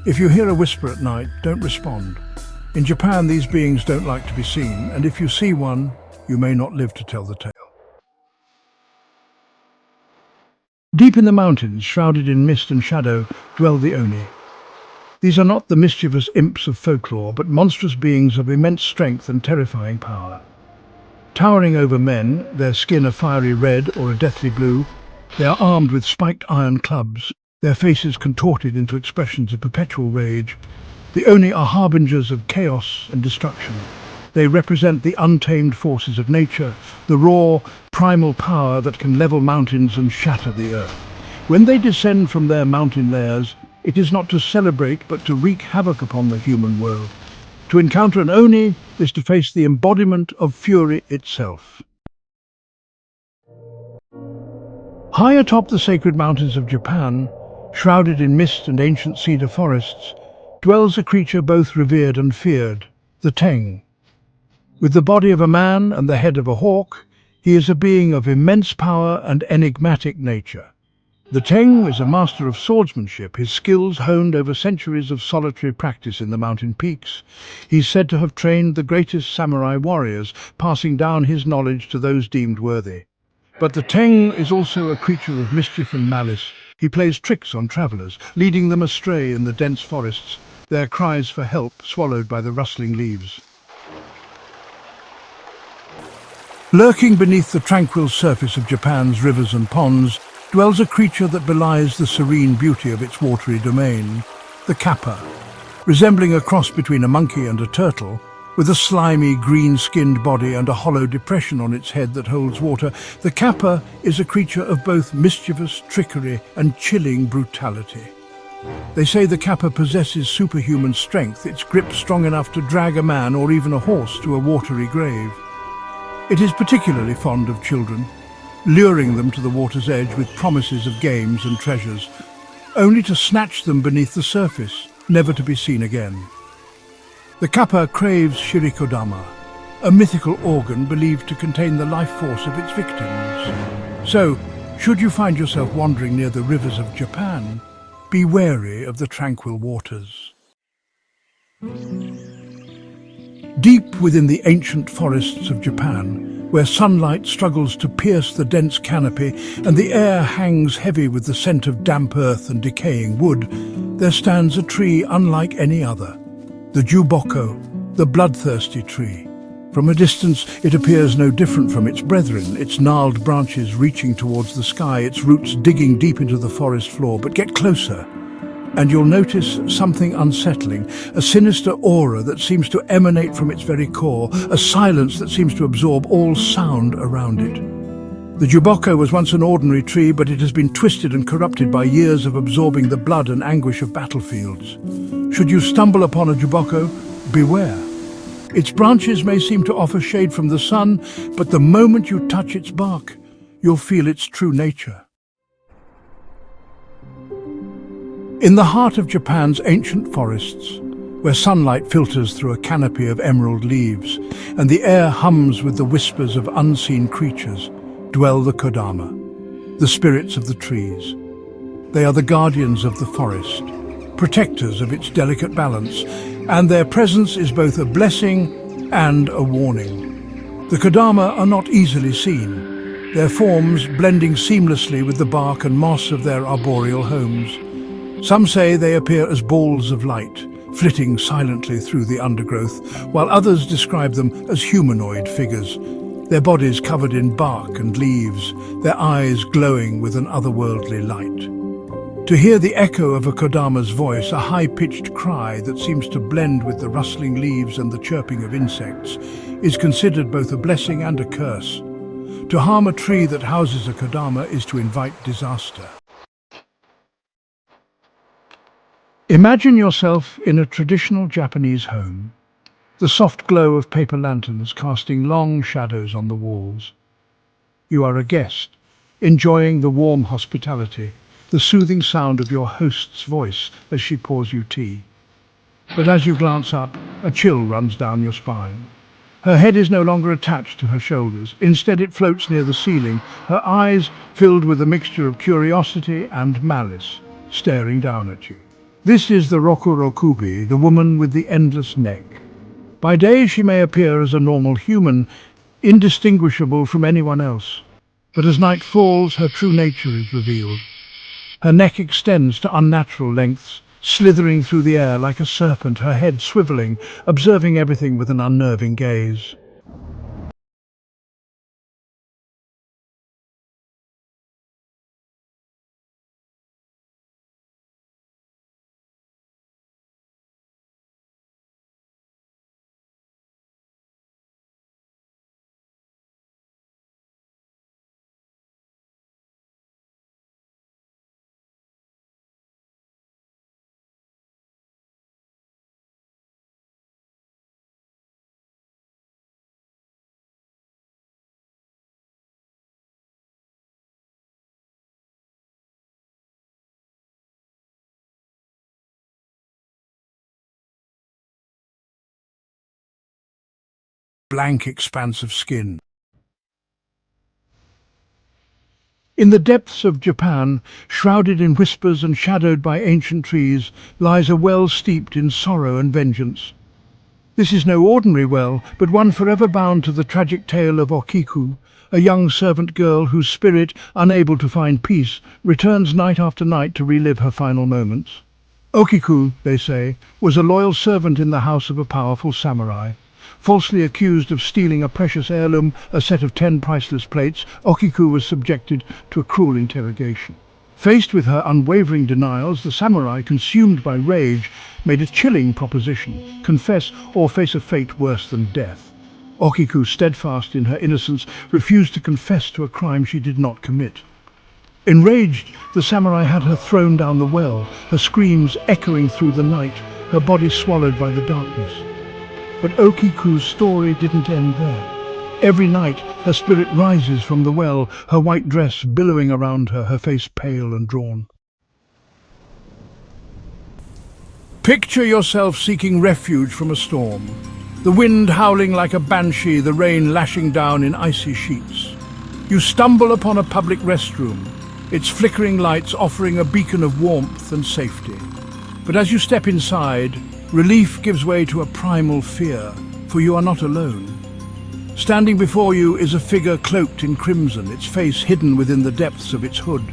If you hear a whisper at night, don't respond. In Japan, these beings don't like to be seen, and if you see one, you may not live to tell the tale. Deep in the mountains, shrouded in mist and shadow, dwell the Oni. These are not the mischievous imps of folklore, but monstrous beings of immense strength and terrifying power. Towering over men, their skin a fiery red or a deathly blue, they are armed with spiked iron clubs, their faces contorted into expressions of perpetual rage. The Oni are harbingers of chaos and destruction. They represent the untamed forces of nature, the raw, primal power that can level mountains and shatter the earth. When they descend from their mountain lairs, it is not to celebrate but to wreak havoc upon the human world. To encounter an Oni is to face the embodiment of fury itself. High atop the sacred mountains of Japan, shrouded in mist and ancient cedar forests, dwells a creature both revered and feared, the Teng. With the body of a man and the head of a hawk, he is a being of immense power and enigmatic nature. The Teng is a master of swordsmanship, his skills honed over centuries of solitary practice in the mountain peaks. He is said to have trained the greatest samurai warriors, passing down his knowledge to those deemed worthy. But the Teng is also a creature of mischief and malice. He plays tricks on travelers, leading them astray in the dense forests, their cries for help swallowed by the rustling leaves. Lurking beneath the tranquil surface of Japan's rivers and ponds dwells a creature that belies the serene beauty of its watery domain, the Kappa. Resembling a cross between a monkey and a turtle, with a slimy, green-skinned body and a hollow depression on its head that holds water, the Kappa is a creature of both mischievous trickery and chilling brutality. They say the Kappa possesses superhuman strength, its grip strong enough to drag a man or even a horse to a watery grave. It is particularly fond of children, luring them to the water's edge with promises of games and treasures, only to snatch them beneath the surface, never to be seen again. The Kappa craves shirikodama, a mythical organ believed to contain the life force of its victims. So, should you find yourself wandering near the rivers of Japan, be wary of the tranquil waters. Deep within the ancient forests of Japan, where sunlight struggles to pierce the dense canopy and the air hangs heavy with the scent of damp earth and decaying wood, there stands a tree unlike any other, the Juboko, the Bloodthirsty Tree. From a distance, it appears no different from its brethren, its gnarled branches reaching towards the sky, its roots digging deep into the forest floor. But get closer, and you'll notice something unsettling, a sinister aura that seems to emanate from its very core, a silence that seems to absorb all sound around it. The Juboko was once an ordinary tree, but it has been twisted and corrupted by years of absorbing the blood and anguish of battlefields. Should you stumble upon a Juboko, beware. Its branches may seem to offer shade from the sun, but the moment you touch its bark, you'll feel its true nature. In the heart of Japan's ancient forests, where sunlight filters through a canopy of emerald leaves and the air hums with the whispers of unseen creatures, dwell the Kodama, the spirits of the trees. They are the guardians of the forest, protectors of its delicate balance, and their presence is both a blessing and a warning. The Kodama are not easily seen, their forms blending seamlessly with the bark and moss of their arboreal homes. Some say they appear as balls of light, flitting silently through the undergrowth, while others describe them as humanoid figures, their bodies covered in bark and leaves, their eyes glowing with an otherworldly light. To hear the echo of a Kodama's voice, a high-pitched cry that seems to blend with the rustling leaves and the chirping of insects, is considered both a blessing and a curse. To harm a tree that houses a Kodama is to invite disaster. Imagine yourself in a traditional Japanese home, the soft glow of paper lanterns casting long shadows on the walls. You are a guest, enjoying the warm hospitality, the soothing sound of your host's voice as she pours you tea. But as you glance up, a chill runs down your spine. Her head is no longer attached to her shoulders. Instead, it floats near the ceiling, her eyes filled with a mixture of curiosity and malice, staring down at you. This is the Rokurokubi, the woman with the endless neck. By day she may appear as a normal human, indistinguishable from anyone else. But as night falls, her true nature is revealed. Her neck extends to unnatural lengths, slithering through the air like a serpent, her head swiveling, observing everything with an unnerving gaze. Blank expanse of skin. In the depths of Japan, shrouded in whispers and shadowed by ancient trees, lies a well steeped in sorrow and vengeance. This is no ordinary well, but one forever bound to the tragic tale of Okiku, a young servant girl whose spirit, unable to find peace, returns night after night to relive her final moments. Okiku, they say, was a loyal servant in the house of a powerful samurai. Falsely accused of stealing a precious heirloom, a set of 10 priceless plates, Okiku was subjected to a cruel interrogation. Faced with her unwavering denials, the samurai, consumed by rage, made a chilling proposition: confess or face a fate worse than death. Okiku, steadfast in her innocence, refused to confess to a crime she did not commit. Enraged, the samurai had her thrown down the well, her screams echoing through the night, her body swallowed by the darkness. But Okiku's story didn't end there. Every night her spirit rises from the well, her white dress billowing around her, her face pale and drawn. Picture yourself seeking refuge from a storm. The wind howling like a banshee, the rain lashing down in icy sheets. You stumble upon a public restroom, its flickering lights offering a beacon of warmth and safety. But as you step inside, relief gives way to a primal fear, for you are not alone. Standing before you is a figure cloaked in crimson, its face hidden within the depths of its hood.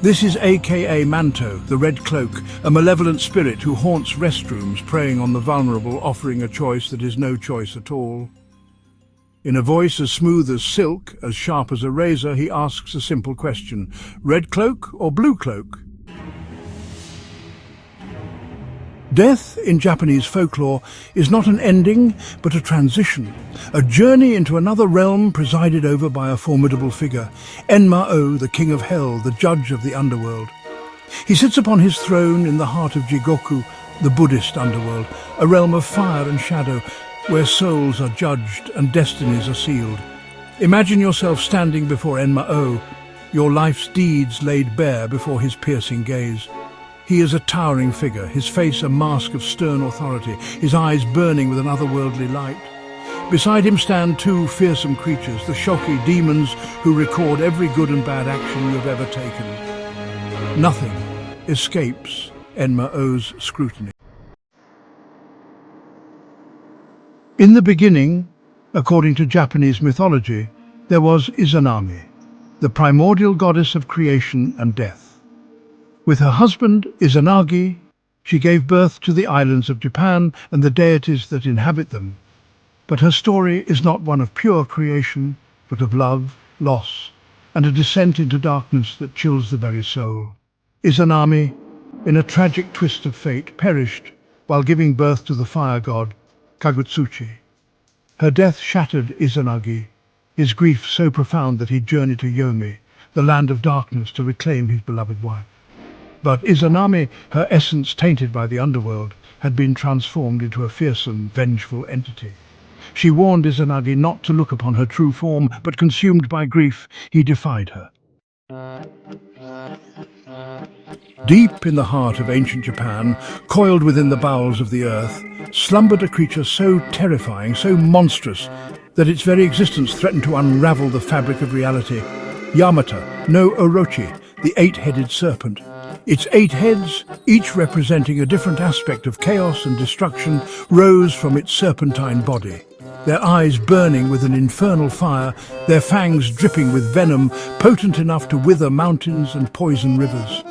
This is aka Manto, the Red Cloak, a malevolent spirit who haunts restrooms, preying on the vulnerable, offering a choice that is no choice at all. In a voice as smooth as silk, as sharp as a razor, he asks a simple question: Red Cloak or Blue Cloak? Death, in Japanese folklore, is not an ending, but a transition, a journey into another realm presided over by a formidable figure, Enma-O, the king of hell, the judge of the underworld. He sits upon his throne in the heart of Jigoku, the Buddhist underworld, a realm of fire and shadow, where souls are judged and destinies are sealed. Imagine yourself standing before Enma-O, your life's deeds laid bare before his piercing gaze. He is a towering figure, his face a mask of stern authority, his eyes burning with an otherworldly light. Beside him stand 2 fearsome creatures, the Shoki demons who record every good and bad action you have ever taken. Nothing escapes Enma-O's scrutiny. In the beginning, according to Japanese mythology, there was Izanami, the primordial goddess of creation and death. With her husband, Izanagi, she gave birth to the islands of Japan and the deities that inhabit them. But her story is not one of pure creation, but of love, loss, and a descent into darkness that chills the very soul. Izanami, in a tragic twist of fate, perished while giving birth to the fire god, Kagutsuchi. Her death shattered Izanagi, his grief so profound that he journeyed to Yomi, the land of darkness, to reclaim his beloved wife. But Izanami, her essence tainted by the underworld, had been transformed into a fearsome, vengeful entity. She warned Izanagi not to look upon her true form, but consumed by grief, he defied her. Deep in the heart of ancient Japan, coiled within the bowels of the earth, slumbered a creature so terrifying, so monstrous, that its very existence threatened to unravel the fabric of reality. Yamata no Orochi, the Eight-Headed Serpent, Its 8 heads, each representing a different aspect of chaos and destruction, rose from its serpentine body. Their eyes burning with an infernal fire, their fangs dripping with venom, potent enough to wither mountains and poison rivers.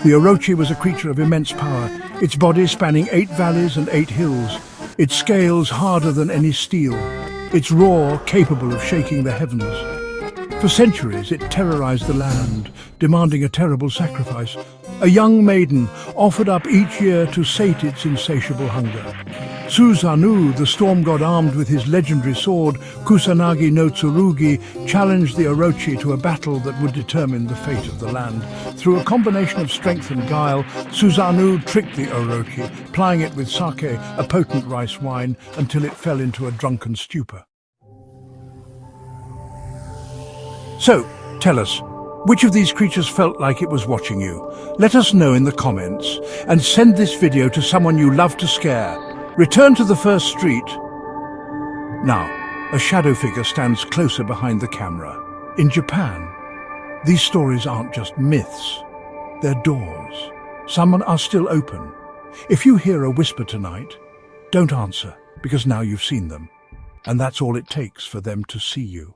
The Orochi was a creature of immense power, its body spanning 8 valleys and 8 hills, its scales harder than any steel, its roar capable of shaking the heavens. For centuries it terrorized the land, demanding a terrible sacrifice, a young maiden offered up each year to sate its insatiable hunger. Susanoo, the storm god armed with his legendary sword, Kusanagi no Tsurugi, challenged the Orochi to a battle that would determine the fate of the land. Through a combination of strength and guile, Susanoo tricked the Orochi, plying it with sake, a potent rice wine, until it fell into a drunken stupor. So, tell us, which of these creatures felt like it was watching you? Let us know in the comments, and send this video to someone you love to scare. Return to the first street. Now, a shadow figure stands closer behind the camera. In Japan, these stories aren't just myths. They're doors. Some are still open. If you hear a whisper tonight, don't answer, because now you've seen them. And that's all it takes for them to see you.